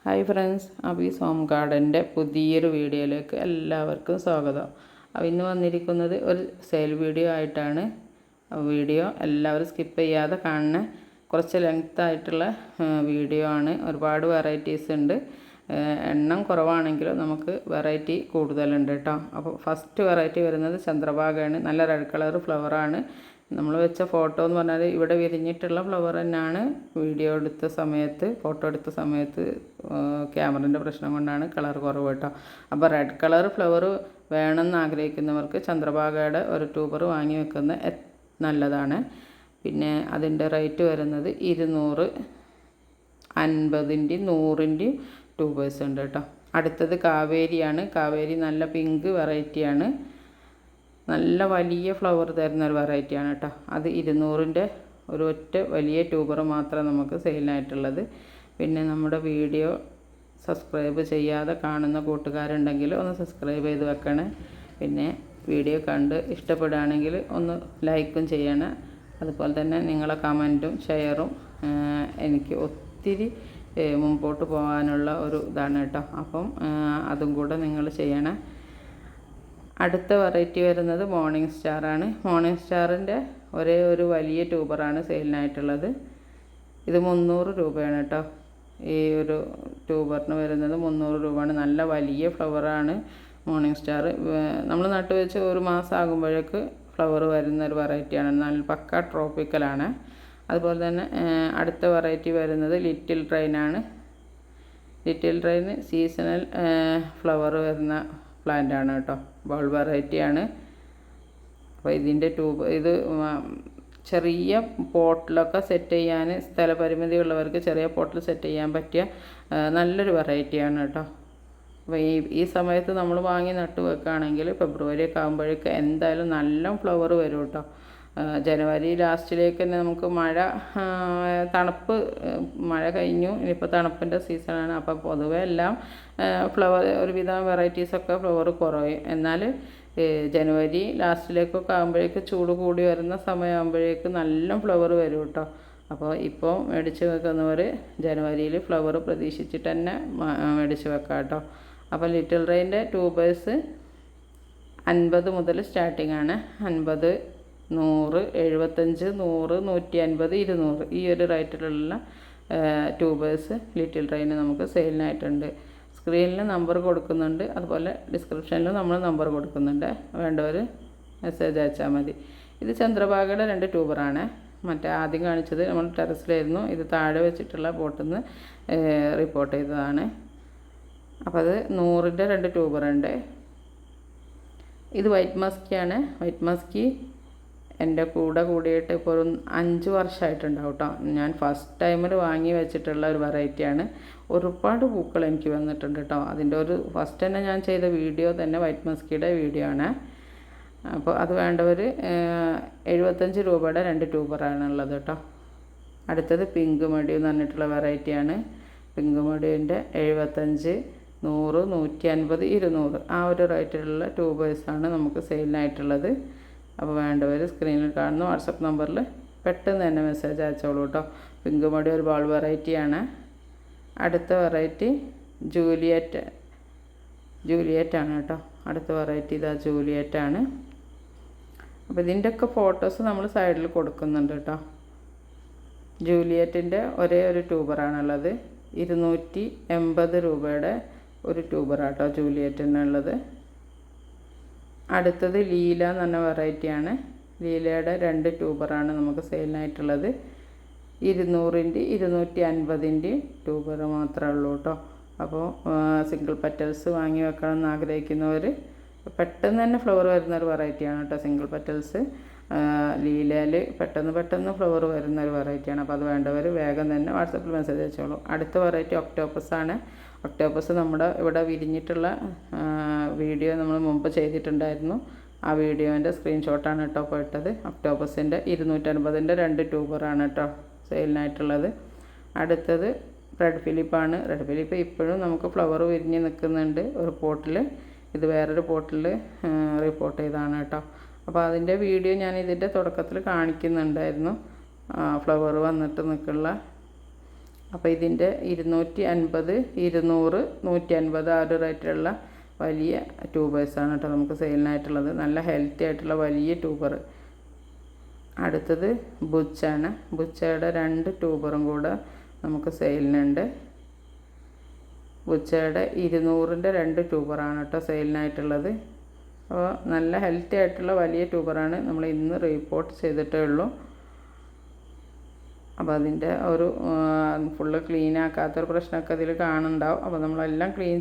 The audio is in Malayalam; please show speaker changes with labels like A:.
A: ഹായ് ഫ്രണ്ട്സ്, അബീസ് ഹോം ഗാർഡൻ്റെ പുതിയൊരു വീഡിയോയിലേക്ക് എല്ലാവർക്കും സ്വാഗതം. അപ്പോൾ ഇന്ന് വന്നിരിക്കുന്നത് ഒരു സെയിൽ വീഡിയോ ആയിട്ടാണ്. വീഡിയോ എല്ലാവരും സ്കിപ്പ് ചെയ്യാതെ കാണുന്ന കുറച്ച് ലെങ്ത് ആയിട്ടുള്ള വീഡിയോ ആണ്. ഒരുപാട് വെറൈറ്റീസ് ഉണ്ട്. എണ്ണം കുറവാണെങ്കിലും നമുക്ക് വെറൈറ്റി കൂടുതലുണ്ട് കേട്ടോ. അപ്പോൾ ഫസ്റ്റ് വെറൈറ്റി വരുന്നത് ചന്ദ്രഭാഗയാണ്. നല്ല റെഡ് കളർ ഫ്ലവറാണ്. നമ്മൾ വെച്ച ഫോട്ടോ എന്ന് പറഞ്ഞാൽ ഇവിടെ വിരിഞ്ഞിട്ടുള്ള ഫ്ലവർ തന്നെയാണ്. ഫോട്ടോ എടുത്ത സമയത്ത് ക്യാമറൻ്റെ പ്രശ്നം കൊണ്ടാണ് കളർ കുറവ് കേട്ടോ. അപ്പോൾ റെഡ് കളർ ഫ്ലവർ വേണമെന്ന് ആഗ്രഹിക്കുന്നവർക്ക് ചന്ദ്രഭാഗയുടെ ഒരു ട്യൂബർ വാങ്ങി വെക്കുന്നത് നല്ലതാണ്. പിന്നെ അതിൻ്റെ റേറ്റ് വരുന്നത് 250-ൻ്റെയും 100-ൻ്റെയും ട്യൂബേഴ്സ് ഉണ്ട് കേട്ടോ. അടുത്തത് കാവേരിയാണ്. കാവേരി നല്ല പിങ്ക് വെറൈറ്റിയാണ്. നല്ല വലിയ ഫ്ലവർ തരുന്ന ഒരു വെറൈറ്റിയാണ് കേട്ടോ. അത് 200-ൻ്റെ ഒറ്റ വലിയ ട്യൂബർ മാത്രമേ നമുക്ക് സെയിലിനായിട്ടുള്ളത്. പിന്നെ നമ്മുടെ വീഡിയോ സബ്സ്ക്രൈബ് ചെയ്യാതെ കാണുന്ന കൂട്ടുകാരുണ്ടെങ്കിൽ ഒന്ന് സബ്സ്ക്രൈബ് ചെയ്ത് വെക്കണേ. പിന്നെ വീഡിയോ കണ്ട് ഇഷ്ടപ്പെടുകയാണെങ്കിൽ ഒന്ന് ലൈക്കും ചെയ്യണേ. അതുപോലെ തന്നെ നിങ്ങളെ കമൻറ്റും ഷെയറും എനിക്ക് ഒത്തിരി മുമ്പോട്ട് പോകാനുള്ള ഒരു ഇതാണ് കേട്ടോ. അപ്പം അതും കൂടെ നിങ്ങൾ ചെയ്യണേ. അടുത്ത വെറൈറ്റി വരുന്നത് മോർണിംഗ് സ്റ്റാറാണ്. മോർണിംഗ് സ്റ്റാറിൻ്റെ ഒരേ ഒരു വലിയ ട്യൂബറാണ് സെയിലിനായിട്ടുള്ളത്. ഇത് 300 രൂപയാണ് കേട്ടോ. ഈ ഒരു ട്യൂബറിന് വരുന്നത് 300 രൂപയാണ്. നല്ല വലിയ ഫ്ലവറാണ് മോർണിംഗ് സ്റ്റാർ. നമ്മൾ നട്ടു വെച്ച് ഒരു മാസം ആകുമ്പോഴേക്ക് ഫ്ലവർ വരുന്നൊരു വെറൈറ്റിയാണ്. നല്ല പക്ക ട്രോപ്പിക്കലാണ്. അതുപോലെ തന്നെ അടുത്ത വെറൈറ്റി വരുന്നത് ലിറ്റിൽ ട്രെയിനാണ്. ലിറ്റിൽ ട്രെയിൻ സീസണൽ ഫ്ലവർ വരുന്ന പ്ലാന്റാണ് കേട്ടോ. ബൗൾ വെറൈറ്റിയാണ്. അപ്പോൾ ഇതിൻ്റെ ഇത് ചെറിയ പോട്ടിലൊക്കെ സെറ്റ് ചെയ്യാൻ സ്ഥലപരിമിതി ഉള്ളവർക്ക് ചെറിയ പോട്ടിൽ സെറ്റ് ചെയ്യാൻ പറ്റിയ നല്ലൊരു വെറൈറ്റിയാണ് കേട്ടോ. അപ്പോൾ ഈ സമയത്ത് നമ്മൾ വാങ്ങി നട്ടു വെക്കുകയാണെങ്കിൽ ഫെബ്രുവരി ഒക്കെ ആകുമ്പോഴേക്ക് എന്തായാലും നല്ല ഫ്ലവർ വരും കേട്ടോ. ജനുവരി ലാസ്റ്റിലേക്ക് തന്നെ നമുക്ക് മഴ കഴിഞ്ഞു. ഇനിയിപ്പോൾ തണുപ്പിൻ്റെ സീസണാണ്. അപ്പോൾ പൊതുവെ എല്ലാം ഫ്ലവർ ഒരുവിധം വെറൈറ്റീസൊക്കെ ഫ്ലവർ കുറയും. എന്നാൽ ജനുവരി ലാസ്റ്റിലേക്കൊക്കെ ആകുമ്പോഴേക്ക് ചൂട് കൂടി വരുന്ന സമയമാകുമ്പോഴേക്ക് നല്ല ഫ്ലവർ വരും കേട്ടോ. അപ്പോൾ ഇപ്പോൾ മേടിച്ച് വെക്കുന്നവർ ജനുവരിയിൽ ഫ്ലവർ പ്രതീക്ഷിച്ചിട്ട് തന്നെ മേടിച്ച് വെക്കാം കേട്ടോ. അപ്പോൾ ലിറ്റിൽ റെയിൻ്റെ ട്യൂബേഴ്സ് 50 മുതൽ സ്റ്റാർട്ടിംഗ് ആണ്. 50, 100, 75, 100, 150, 200 ഈ ഒരു റേറ്റിലുള്ള ട്യൂബേഴ്സ് ലിറ്റിൽ ട്രെയിന് നമുക്ക് സെയിലിനായിട്ടുണ്ട്. സ്ക്രീനിൽ നമ്പർ കൊടുക്കുന്നുണ്ട്. അതുപോലെ ഡിസ്ക്രിപ്ഷനിലും നമ്മൾ നമ്പർ കൊടുക്കുന്നുണ്ട്. വേണ്ടവർ മെസ്സേജ് അയച്ചാൽ മതി. ഇത് ചന്ദ്രഭാഗയുടെ 2 ട്യൂബറാണ്. മറ്റേ ആദ്യം കാണിച്ചത് നമ്മൾ ടെറസിലായിരുന്നു. ഇത് താഴെ വെച്ചിട്ടുള്ള ബോട്ടിൽ നിന്ന് റിപ്പോർട്ട് ചെയ്തതാണ്. അപ്പോൾ അത് 100-ൻ്റെ 2 ട്യൂബറുണ്ട്. ഇത് വൈറ്റ് മസ്കിയാണ്. വൈറ്റ് മസ്കി എൻ്റെ കൂടിയിട്ട് ഇപ്പോൾ ഒരു 5 വർഷമായിട്ടുണ്ടാവും കേട്ടോ. ഞാൻ ഫസ്റ്റ് ടൈമിൽ വാങ്ങി വെച്ചിട്ടുള്ള ഒരു വെറൈറ്റിയാണ്. ഒരുപാട് പൂക്കൾ എനിക്ക് വന്നിട്ടുണ്ട് കേട്ടോ. അതിൻ്റെ ഒരു ഫസ്റ്റ് തന്നെ ഞാൻ ചെയ്ത വീഡിയോ തന്നെ വൈറ്റ് മസ്കിയുടെ വീഡിയോ ആണ്. അപ്പോൾ അത് വേണ്ടവർ 75 രൂപയുടെ 2 ട്യൂബറാണ് ഉള്ളത് കേട്ടോ. അടുത്തത് പിങ്ക് മടി എന്ന് പറഞ്ഞിട്ടുള്ള വെറൈറ്റിയാണ്. പിങ്ക് മടിയുടെ 75, 100, 150, 200 ആ ഒരു റേറ്റിലുള്ള ട്യൂബേഴ്സാണ് നമുക്ക് സെയിലിനായിട്ടുള്ളത്. അപ്പോൾ വേണ്ടവർ സ്ക്രീനിൽ കാണുന്ന വാട്സപ്പ് നമ്പറിൽ പെട്ടെന്ന് തന്നെ മെസ്സേജ് അയച്ചോളൂ കേട്ടോ. പിങ്ക് മടി ഒരു ബൗൾ വെറൈറ്റിയാണ്. അടുത്ത വെറൈറ്റി ജൂലിയറ്റാണ് കേട്ടോ. അടുത്ത വെറൈറ്റി ഇതാ ജൂലിയറ്റാണ്. അപ്പോൾ ഇതിൻ്റെയൊക്കെ ഫോട്ടോസ് നമ്മൾ സൈഡിൽ കൊടുക്കുന്നുണ്ട് കേട്ടോ. ജൂലിയറ്റിൻ്റെ ഒരേ ഒരു ട്യൂബറാണുള്ളത്. 280 രൂപയുടെ ഒരു ട്യൂബറാട്ടോ ജൂലിയറ്റിനുള്ളത്. അടുത്തത് ലീല എന്ന് പറഞ്ഞ വെറൈറ്റിയാണ്. ലീലയുടെ 2 ട്യൂബറാണ് നമുക്ക് സെയിലിനായിട്ടുള്ളത്. 200-ൻ്റെയും 250-ൻ്റെയും ട്യൂബർ മാത്രമേ ഉള്ളൂ കേട്ടോ. അപ്പോൾ സിംഗിൾ പെറ്റൽസ് വാങ്ങി വെക്കണം എന്ന് ആഗ്രഹിക്കുന്നവർ പെട്ടെന്ന് തന്നെ ഫ്ലവർ വരുന്നൊരു വെറൈറ്റിയാണ് കേട്ടോ. സിംഗിൾ പെറ്റൽസ് ലീലയിൽ പെട്ടെന്ന് ഫ്ലവർ വരുന്നൊരു വെറൈറ്റിയാണ്. അപ്പോൾ അത് വേണ്ടവർ വേഗം തന്നെ വാട്സപ്പിൽ മെസ്സേജ് അയച്ചോളൂ. അടുത്ത വെറൈറ്റി ഒക്ടോപ്പസ് ആണ്. ഒക്ടോപ്പസ് നമ്മുടെ ഇവിടെ വിരിഞ്ഞിട്ടുള്ള വീഡിയോ നമ്മൾ മുമ്പ് ചെയ്തിട്ടുണ്ടായിരുന്നു. ആ വീഡിയോൻ്റെ സ്ക്രീൻഷോട്ടാണ് കേട്ടോ പോയിട്ടത്. ഒക്ടോപ്പസിൻ്റെ 250-ൻ്റെ 2 ട്യൂബറാണ് കേട്ടോ സെയിലിനായിട്ടുള്ളത്. അടുത്തത് റെഡ് ഫിലിപ്പാണ്. റെഡ് ഫിലിപ്പ് ഇപ്പോഴും നമുക്ക് ഫ്ലവർ വിരിഞ്ഞ് നിൽക്കുന്നുണ്ട് ഒരു പോട്ടിൽ. ഇത് വേറൊരു പോട്ടിൽ റിപ്പോർട്ട് ചെയ്തതാണ് കേട്ടോ. അപ്പോൾ അതിൻ്റെ വീഡിയോ ഞാൻ ഇതിൻ്റെ തുടക്കത്തിൽ കാണിക്കുന്നുണ്ടായിരുന്നു. ഫ്ലവർ വന്നിട്ട് നിൽക്കുള്ള അപ്പോൾ ഇതിൻ്റെ 250, 200, 150 ആ ഒരു റേറ്റിലുള്ള വലിയ ട്യൂബേഴ്സാണ് കേട്ടോ നമുക്ക് സെയിലിനായിട്ടുള്ളത്. നല്ല ഹെൽത്തി ആയിട്ടുള്ള വലിയ ട്യൂബർ. അടുത്തത് ബുച്ചാണ്. ബുച്ചയുടെ 2 ട്യൂബറും കൂടെ നമുക്ക് സെയിലിനുണ്ട്. ബുച്ചയുടെ 200ൻ്റെ 2 ട്യൂബറാണ് കേട്ടോ സെയിലിനായിട്ടുള്ളത്. അപ്പോൾ നല്ല ഹെൽത്തി ആയിട്ടുള്ള വലിയ ട്യൂബറാണ്. നമ്മൾ ഇന്ന് റിപ്പോർട്ട് ചെയ്തിട്ടേ ഉള്ളൂ. അപ്പോൾ അതിൻ്റെ ഒരു ഫുള്ള് ക്ലീൻ ആക്കാത്തൊരു പ്രശ്നമൊക്കെ അതിൽ കാണുന്നുണ്ടാവും. അപ്പോൾ നമ്മളെല്ലാം ക്ലീൻ